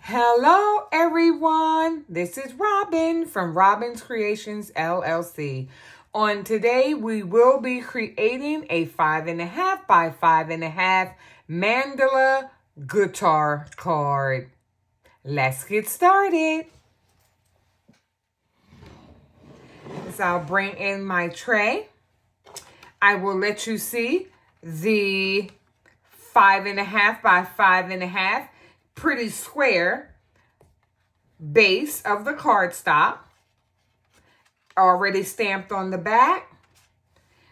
Hello everyone, this is Robin from Robin's Creations LLC. On today we will be creating a 5.5 by 5.5 mandala guitar card. Let's get started. So I'll bring in my tray. I will let you see the 5.5 by 5.5 pretty square base of the cardstock already stamped on the back.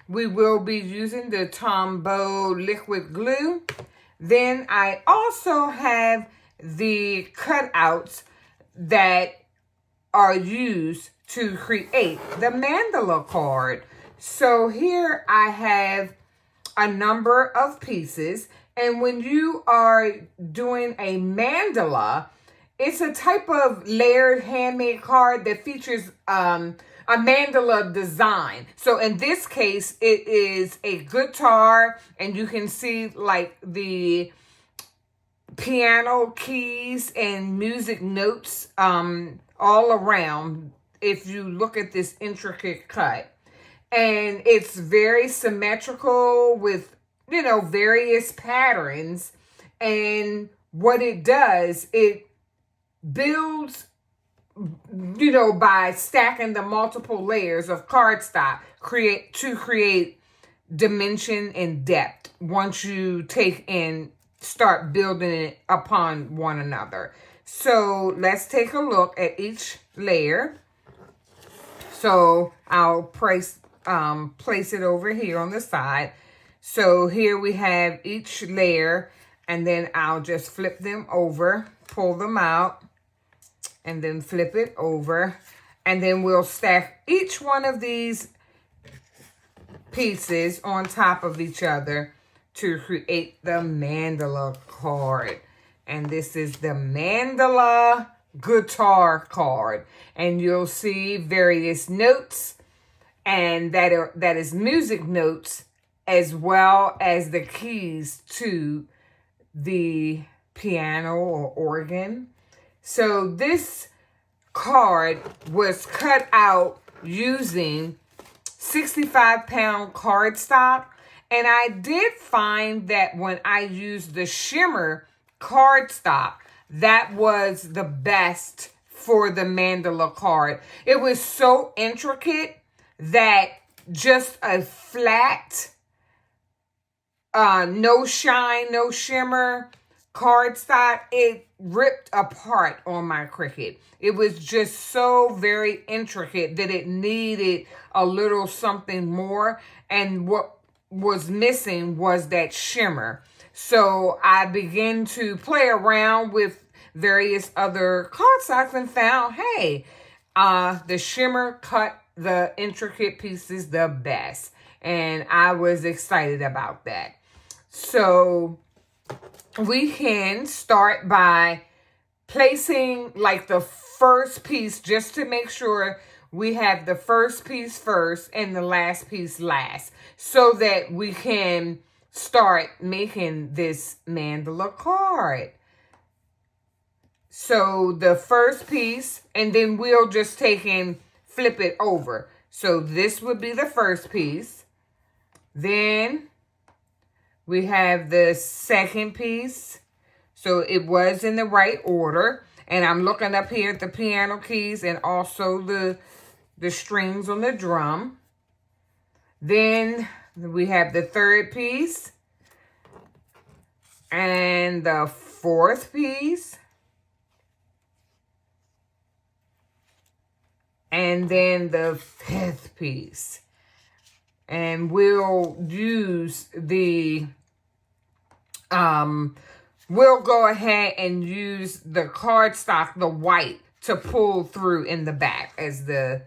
We will be using the Tombow liquid glue. Then I also have the cutouts that are used to create the mandala card. So here I have a number of pieces. And when you are doing a mandala, it's a type of layered handmade card that features a mandala design. So in this case, it is a guitar, and you can see like the piano keys and music notes all around if you look at this intricate cut. And it's very symmetrical with various patterns. And what it does, it builds, by stacking the multiple layers of cardstock to create dimension and depth once you take and start building it upon one another. So let's take a look at each layer. So I'll place it over here on the side. So here we have each layer, and then I'll just flip them over, pull them out, and then flip it over. And then we'll stack each one of these pieces on top of each other to create the mandala card. And this is the mandala guitar card. And you'll see various notes, and that is music notes, as well as the keys to the piano or organ. So this card was cut out using 65-pound cardstock. And I did find that when I used the shimmer cardstock, that was the best for the mandala card. It was so intricate that just a flat, no shine, no shimmer cardstock, it ripped apart on my Cricut. It was just so very intricate that it needed a little something more. And what was missing was that shimmer. So I began to play around with various other cardstocks and found, hey, the shimmer cut the intricate pieces the best. And I was excited about that. So we can start by placing like the first piece, just to make sure we have the first piece first and the last piece last, so that we can start making this mandala card. So the first piece, and then we'll just take and flip it over. So this would be the first piece. Then we have the second piece. So it was in the right order. And I'm looking up here at the piano keys and also the strings on the drum. Then we have the third piece. And the fourth piece. And then the fifth piece. And we'll use the, we'll go ahead and use the cardstock, the white, to pull through in the back as the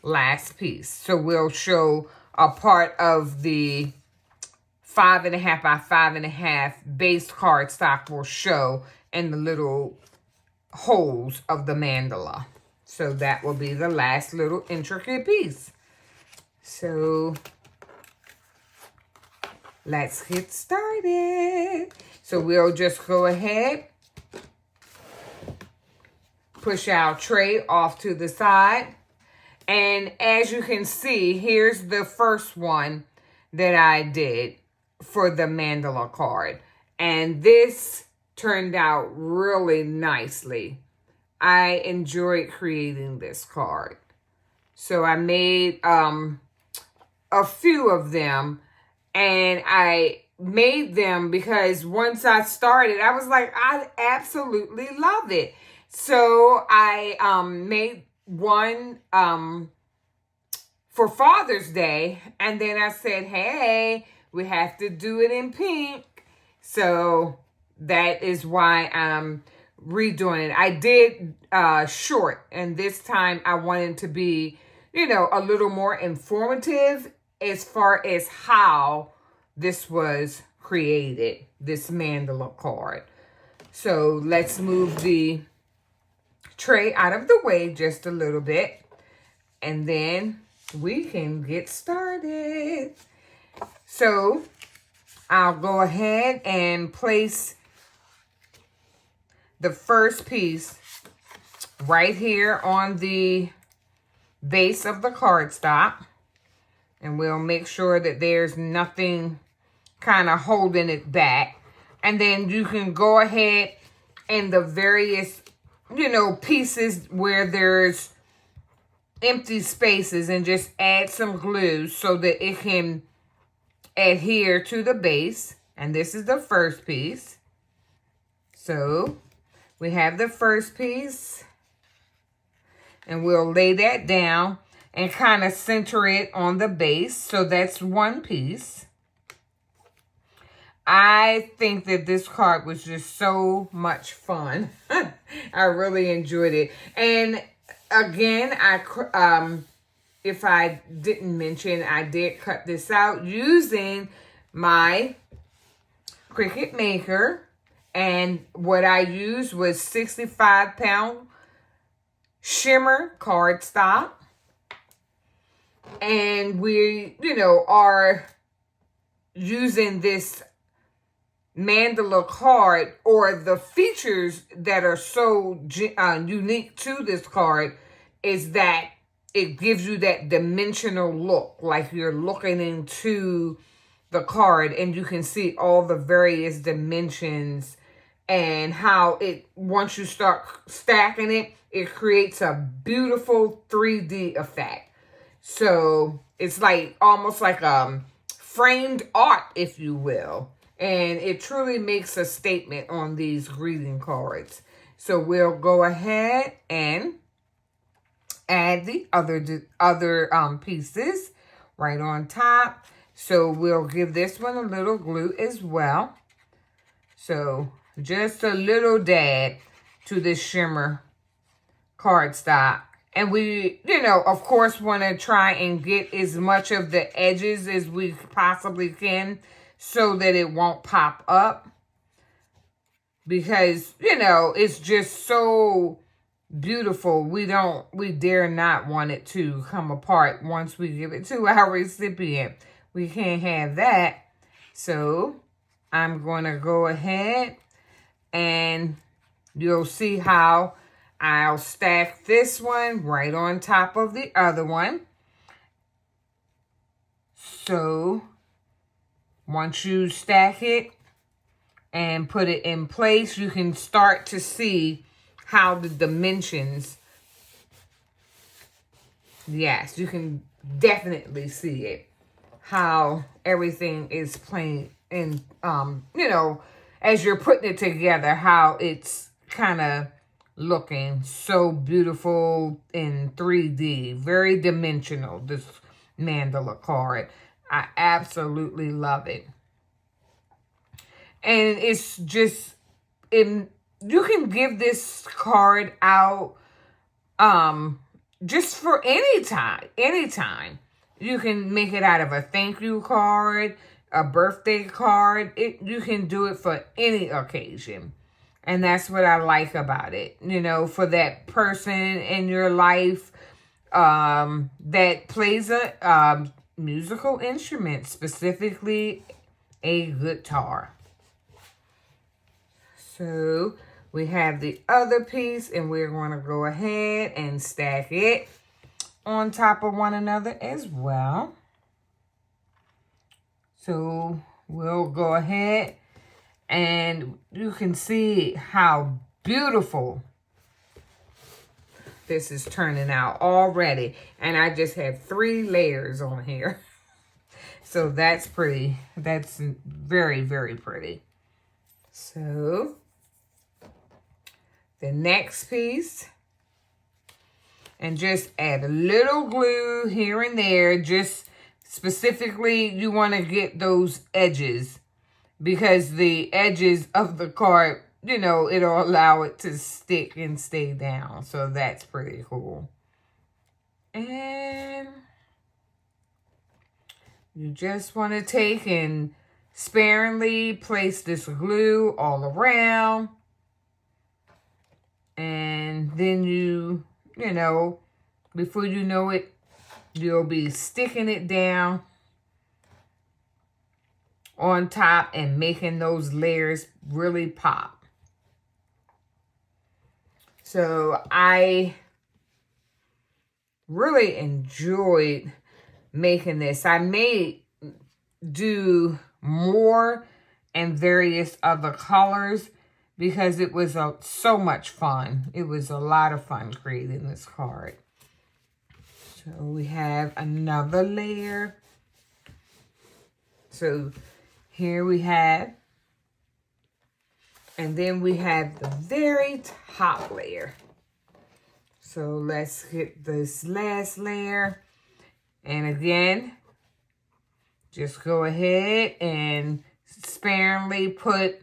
last piece. So we'll show a part of the 5.5 by 5.5 base cardstock will show in the little holes of the mandala. So that will be the last little intricate piece. So let's get started. So we'll just go ahead push our tray off to the side. And as you can see, here's the first one that I did for the mandala card. And this turned out really nicely. I enjoyed creating this card. So I made a few of them, and I made them because once I started, I was like, I absolutely love it. So I made one for Father's Day, and then I said, hey, we have to do it in pink. So that is why I'm redoing it. I did short, and this time I wanted to be, you know, a little more informative as far as how this was created, this mandala card. So let's move the tray out of the way just a little bit, and then we can get started. So I'll go ahead and place the first piece right here on the base of the cardstock, and we'll make sure that there's nothing kind of holding it back. And then you can go ahead and the various, you know, pieces where there's empty spaces and just add some glue so that it can adhere to the base. And this is the first piece. So we have the first piece, and we'll lay that down and kind of center it on the base. So that's one piece. I think that this card was just so much fun. I really enjoyed it. And again, if I didn't mention, I did cut this out using my Cricut Maker. And what I used was 65-pound shimmer cardstock. And we, you know, are using this mandala card, or the features that are so unique to this card is that it gives you that dimensional look, like you're looking into the card and you can see all the various dimensions, and how it, once you start stacking it, it creates a beautiful 3D effect. So it's like almost like framed art, if you will. And it truly makes a statement on these greeting cards. So we'll go ahead and add the other pieces right on top. So we'll give this one a little glue as well. So just a little dab to this shimmer cardstock. And we, you know, of course, want to try and get as much of the edges as we possibly can so that it won't pop up. Because, you know, it's just so beautiful. We dare not want it to come apart once we give it to our recipient. We can't have that. So I'm going to go ahead, and you'll see how I'll stack this one right on top of the other one. So once you stack it and put it in place, you can start to see how the dimensions, yes, you can definitely see it, how everything is playing in, you know, as you're putting it together, how it's kind of looking so beautiful in 3D, very dimensional, this mandala card. I absolutely love it. And it's just, you can give this card out just for anytime. You can make it out of a thank you card, a birthday card. You can do it for any occasion. And that's what I like about it. You know, for that person in your life that plays a musical instrument, specifically a guitar. So We have the other piece, and we're going to go ahead and stack it on top of one another as well. So we'll go ahead, and you can see how beautiful this is turning out already. And I just have 3 layers on here. So that's pretty. That's very, very pretty. So the next piece, and just add a little glue here and there. Just specifically, you want to get those edges, because the edges of the card, you know, it'll allow it to stick and stay down. So that's pretty cool. And you just want to take and sparingly place this glue all around. And then you know, before you know it, you'll be sticking it down on top and making those layers really pop. So I really enjoyed making this. I may do more and various other colors because it was so much fun. It was a lot of fun creating this card. So we have another layer. So here we have, and then we have the very top layer. So let's get this last layer. And again, just go ahead and sparingly put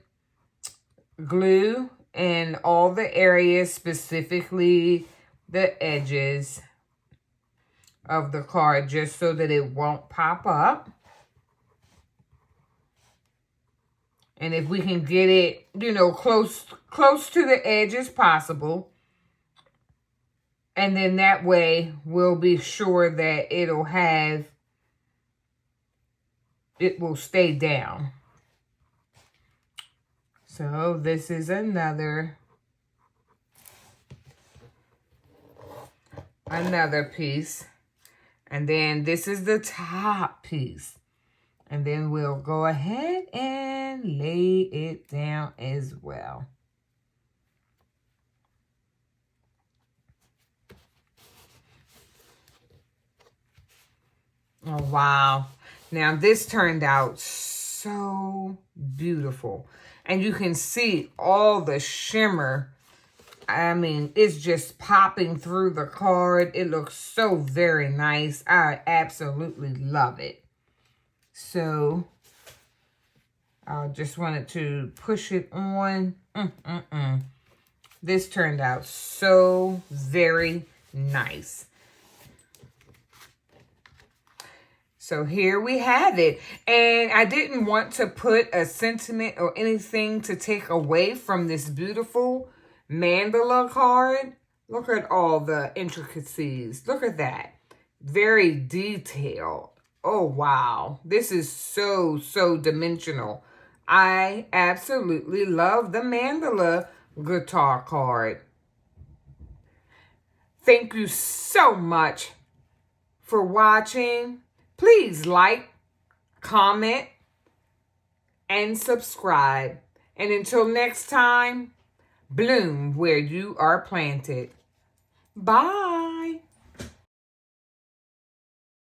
glue in all the areas, specifically the edges of the card, just so that it won't pop up. And if we can get it, you know, close to the edge as possible. And then that way we'll be sure that it will stay down. So this is another piece. And then this is the top piece. And then we'll go ahead and lay it down as well. Oh, wow. Now this turned out so beautiful. And you can see all the shimmer. I mean, it's just popping through the card. It looks so very nice. I absolutely love it. So I just wanted to push it on. This turned out so very nice. So here we have it. And I didn't want to put a sentiment or anything to take away from this beautiful mandala card. Look at all the intricacies. Look at that. Very detailed. Oh, wow. This is so, so dimensional. I absolutely love the mandala guitar card. Thank you so much for watching. Please like, comment, and subscribe. And until next time, bloom where you are planted. Bye.